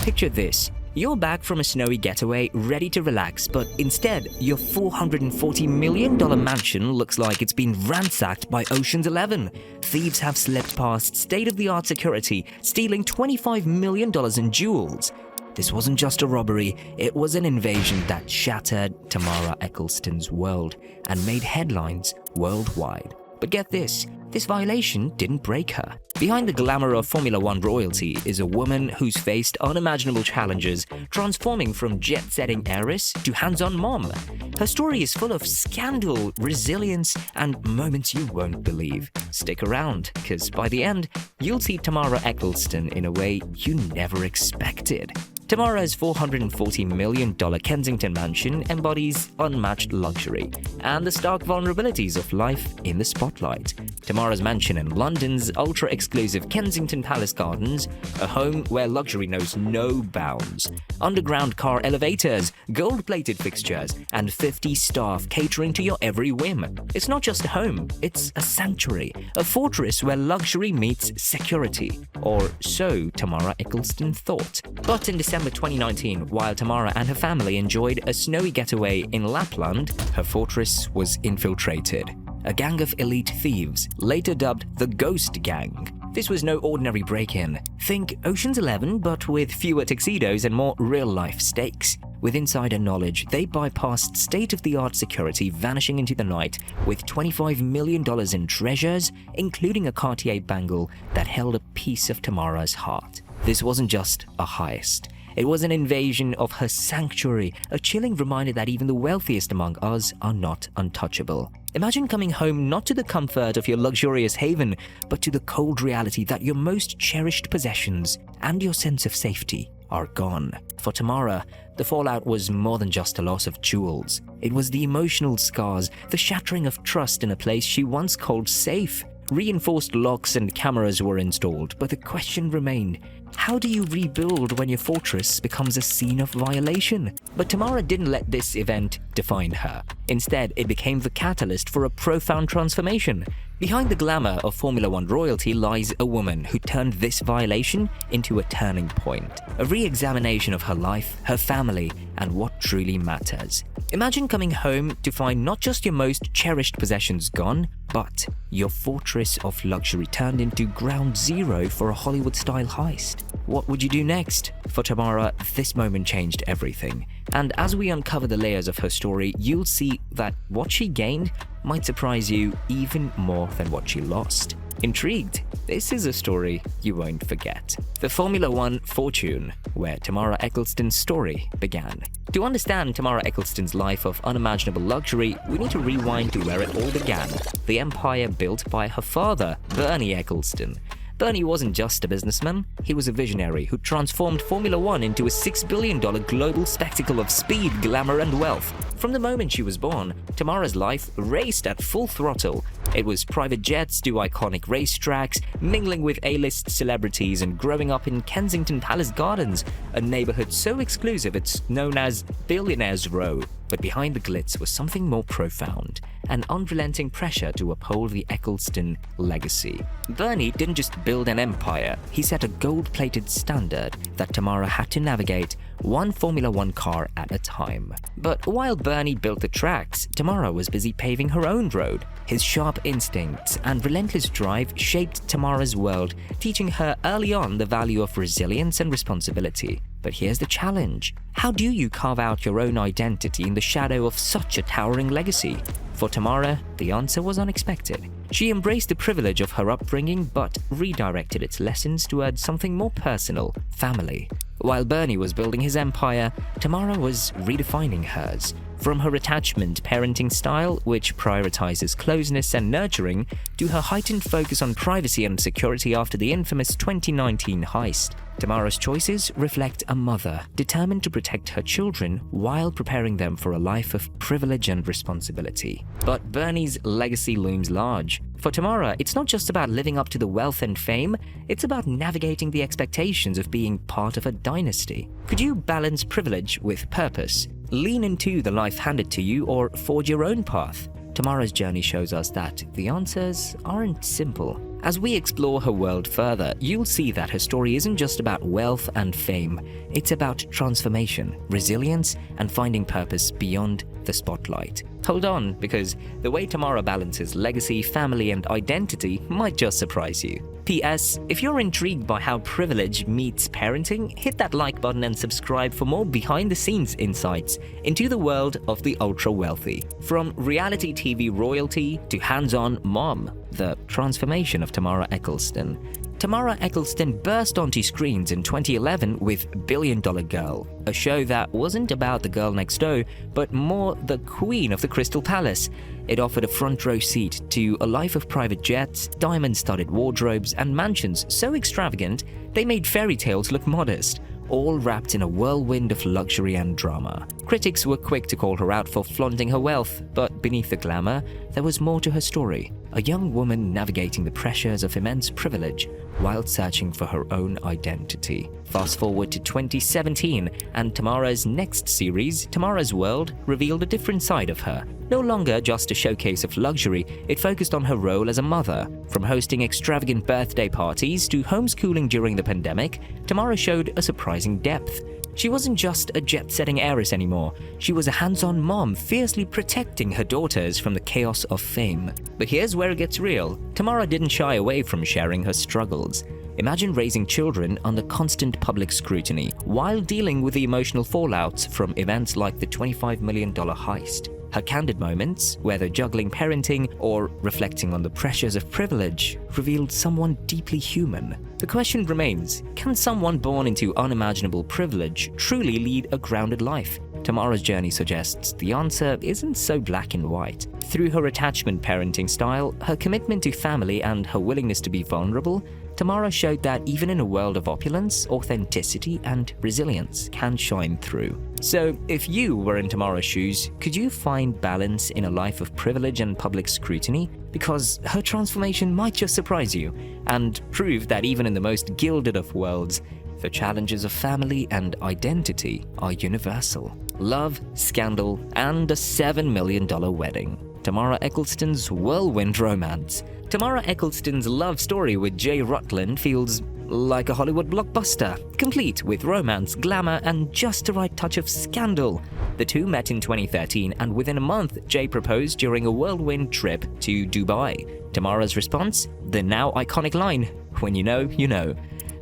Picture this. You're back from a snowy getaway, ready to relax, but instead, your $440 million mansion looks like it's been ransacked by Ocean's 11. Thieves have slipped past state-of-the-art security, stealing $25 million in jewels. This wasn't just a robbery, it was an invasion that shattered Tamara Ecclestone's world and made headlines worldwide. But get this violation didn't break her. Behind the glamour of Formula One royalty is a woman who's faced unimaginable challenges, transforming from jet-setting heiress to hands-on mom. Her story is full of scandal, resilience, and moments you won't believe. Stick around, because by the end, you'll see Tamara Ecclestone in a way you never expected. Tamara's $440 million Kensington mansion embodies unmatched luxury and the stark vulnerabilities of life in the spotlight. Tamara's mansion in London's ultra-exclusive Kensington Palace Gardens, a home where luxury knows no bounds. Underground car elevators, gold-plated fixtures, and 50 staff catering to your every whim. It's not just a home, it's a sanctuary, a fortress where luxury meets security. Or so Tamara Ecclestone thought. But in December 2019, while Tamara and her family enjoyed a snowy getaway in Lapland, her fortress was infiltrated. A gang of elite thieves, later dubbed the Ghost Gang. This was no ordinary break-in. Think Ocean's 11, but with fewer tuxedos and more real-life stakes. With insider knowledge, they bypassed state-of-the-art security, vanishing into the night with $25 million in treasures, including a Cartier bangle that held a piece of Tamara's heart. This wasn't just a heist. It was an invasion of her sanctuary, a chilling reminder that even the wealthiest among us are not untouchable. Imagine coming home not to the comfort of your luxurious haven, but to the cold reality that your most cherished possessions and your sense of safety are gone. For Tamara, the fallout was more than just a loss of jewels. It was the emotional scars, the shattering of trust in a place she once called safe. Reinforced locks and cameras were installed, but the question remained, how do you rebuild when your fortress becomes a scene of violation? But Tamara didn't let this event define her. Instead, it became the catalyst for a profound transformation. Behind the glamour of Formula One royalty lies a woman who turned this violation into a turning point, a re-examination of her life, her family, and what truly matters. Imagine coming home to find not just your most cherished possessions gone, but your fortress of luxury turned into ground zero for a Hollywood-style heist. What would you do next? For Tamara, this moment changed everything. And as we uncover the layers of her story, you'll see that what she gained might surprise you even more than what she lost. Intrigued? This is a story you won't forget. The Formula One fortune, where Tamara Ecclestone's story began. To understand Tamara Ecclestone's life of unimaginable luxury, we need to rewind to where it all began, the empire built by her father, Bernie Ecclestone. Bernie wasn't just a businessman, he was a visionary who transformed Formula One into a $6 billion global spectacle of speed, glamour, and wealth. From the moment she was born, Tamara's life raced at full throttle. It was private jets to iconic racetracks, mingling with A-list celebrities, and growing up in Kensington Palace Gardens, a neighborhood so exclusive it's known as Billionaire's Row. But behind the glitz was something more profound, an unrelenting pressure to uphold the Ecclestone legacy. Bernie didn't just build an empire, he set a gold-plated standard that Tamara had to navigate one Formula One car at a time. But while Bernie built the tracks, Tamara was busy paving her own road. His sharp instincts and relentless drive shaped Tamara's world, teaching her early on the value of resilience and responsibility. But here's the challenge. How do you carve out your own identity in the shadow of such a towering legacy? For Tamara, the answer was unexpected. She embraced the privilege of her upbringing but redirected its lessons toward something more personal, family. While Bernie was building his empire, Tamara was redefining hers. From her attachment parenting style, which prioritizes closeness and nurturing, to her heightened focus on privacy and security after the infamous 2019 heist, Tamara's choices reflect a mother determined to protect her children while preparing them for a life of privilege and responsibility. But Bernie's legacy looms large. For Tamara, it's not just about living up to the wealth and fame, it's about navigating the expectations of being part of a dynasty. Could you balance privilege with purpose? Lean into the life handed to you or forge your own path? Tamara's journey shows us that the answers aren't simple. As we explore her world further, you'll see that her story isn't just about wealth and fame. It's about transformation, resilience, and finding purpose beyond the spotlight. Hold on, because the way Tamara balances legacy, family, and identity might just surprise you. P.S. If you're intrigued by how privilege meets parenting, hit that like button and subscribe for more behind-the-scenes insights into the world of the ultra-wealthy. From reality TV royalty to hands-on mom, the transformation of Tamara Ecclestone. Tamara Ecclestone burst onto screens in 2011 with Billion Dollar Girl, a show that wasn't about the girl next door, but more the queen of the Crystal Palace. It offered a front row seat to a life of private jets, diamond-studded wardrobes, and mansions so extravagant they made fairy tales look modest, all wrapped in a whirlwind of luxury and drama. Critics were quick to call her out for flaunting her wealth, but beneath the glamour, there was more to her story. A young woman navigating the pressures of immense privilege while searching for her own identity. Fast forward to 2017, and Tamara's next series, Tamara's World, revealed a different side of her. No longer just a showcase of luxury, it focused on her role as a mother. From hosting extravagant birthday parties to homeschooling during the pandemic, Tamara showed a surprising depth. She wasn't just a jet-setting heiress anymore. She was a hands-on mom, fiercely protecting her daughters from the chaos of fame. But here's where it gets real. Tamara didn't shy away from sharing her struggles. Imagine raising children under constant public scrutiny while dealing with the emotional fallouts from events like the $25 million heist. Her candid moments, whether juggling parenting or reflecting on the pressures of privilege, revealed someone deeply human. The question remains, can someone born into unimaginable privilege truly lead a grounded life? Tamara's journey suggests the answer isn't so black and white. Through her attachment parenting style, her commitment to family, and her willingness to be vulnerable, Tamara showed that even in a world of opulence, authenticity and resilience can shine through. So, if you were in Tamara's shoes, could you find balance in a life of privilege and public scrutiny? Because her transformation might just surprise you and prove that even in the most gilded of worlds, the challenges of family and identity are universal. Love, scandal, and a $7 million wedding. Tamara Ecclestone's whirlwind romance. Tamara Ecclestone's love story with Jay Rutland feels like a Hollywood blockbuster, complete with romance, glamour, and just the right touch of scandal. The two met in 2013, and within a month, Jay proposed during a whirlwind trip to Dubai. Tamara's response? The now iconic line, "When you know, you know."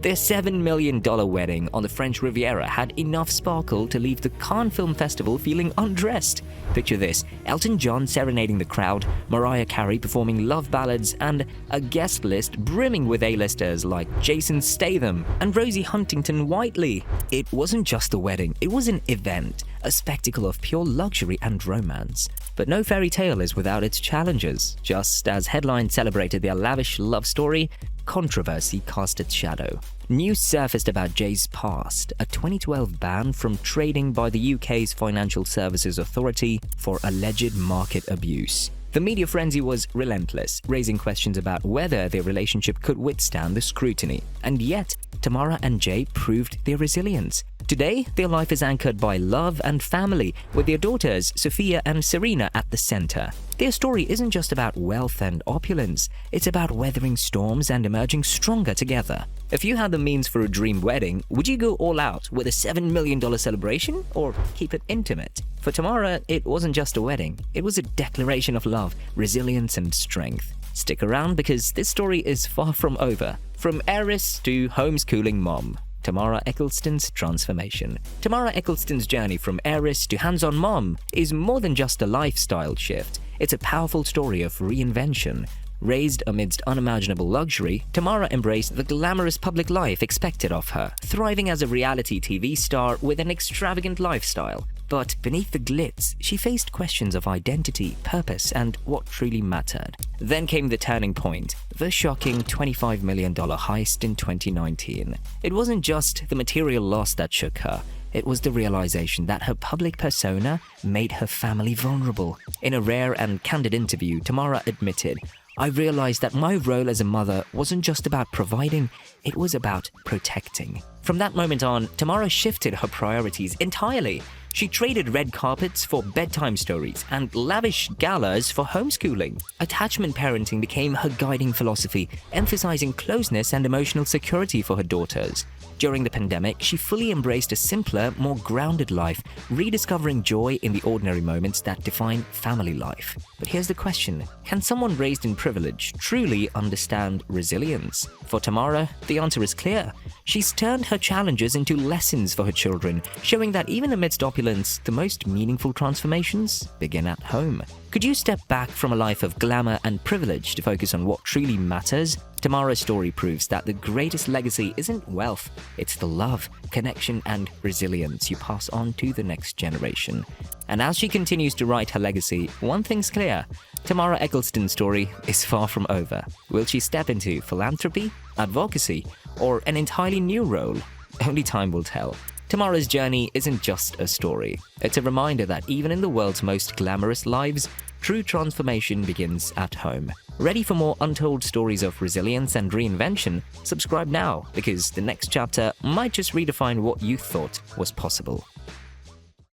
Their $7 million wedding on the French Riviera had enough sparkle to leave the Cannes Film Festival feeling undressed. Picture this, Elton John serenading the crowd, Mariah Carey performing love ballads, and a guest list brimming with A-listers like Jason Statham and Rosie Huntington-Whiteley. It wasn't just a wedding, it was an event, a spectacle of pure luxury and romance. But no fairy tale is without its challenges. Just as headlines celebrated their lavish love story, controversy cast its shadow. News surfaced about Jay's past, a 2012 ban from trading by the UK's Financial Services Authority for alleged market abuse. The media frenzy was relentless, raising questions about whether their relationship could withstand the scrutiny. And yet, Tamara and Jay proved their resilience. Today, their life is anchored by love and family, with their daughters, Sophia and Serena, at the center. Their story isn't just about wealth and opulence, it's about weathering storms and emerging stronger together. If you had the means for a dream wedding, would you go all out with a $7 million celebration, or keep it intimate? For Tamara, it wasn't just a wedding, it was a declaration of love, resilience, and strength. Stick around because this story is far from over. From heiress to homeschooling mom, Tamara Ecclestone's transformation. Tamara Ecclestone's journey from heiress to hands-on mom is more than just a lifestyle shift. It's a powerful story of reinvention. Raised amidst unimaginable luxury, Tamara embraced the glamorous public life expected of her, thriving as a reality TV star with an extravagant lifestyle. But beneath the glitz, she faced questions of identity, purpose, and what truly mattered. Then came the turning point, the shocking $25 million heist in 2019. It wasn't just the material loss that shook her. It was the realization that her public persona made her family vulnerable. In a rare and candid interview, Tamara admitted, "I realized that my role as a mother wasn't just about providing, it was about protecting." From that moment on, Tamara shifted her priorities entirely. She traded red carpets for bedtime stories and lavish galas for homeschooling. Attachment parenting became her guiding philosophy, emphasizing closeness and emotional security for her daughters. During the pandemic, she fully embraced a simpler, more grounded life, rediscovering joy in the ordinary moments that define family life. But here's the question: can someone raised in privilege truly understand resilience? For Tamara, the answer is clear. She's turned her challenges into lessons for her children, showing that even amidst opulence, the most meaningful transformations begin at home. Could you step back from a life of glamour and privilege to focus on what truly matters? Tamara's story proves that the greatest legacy isn't wealth, it's the love, connection, and resilience you pass on to the next generation. And as she continues to write her legacy, one thing's clear: Tamara Ecclestone's story is far from over. Will she step into philanthropy, advocacy, or an entirely new role? Only time will tell. Tamara's journey isn't just a story. It's a reminder that even in the world's most glamorous lives, true transformation begins at home. Ready for more untold stories of resilience and reinvention? Subscribe now, because the next chapter might just redefine what you thought was possible.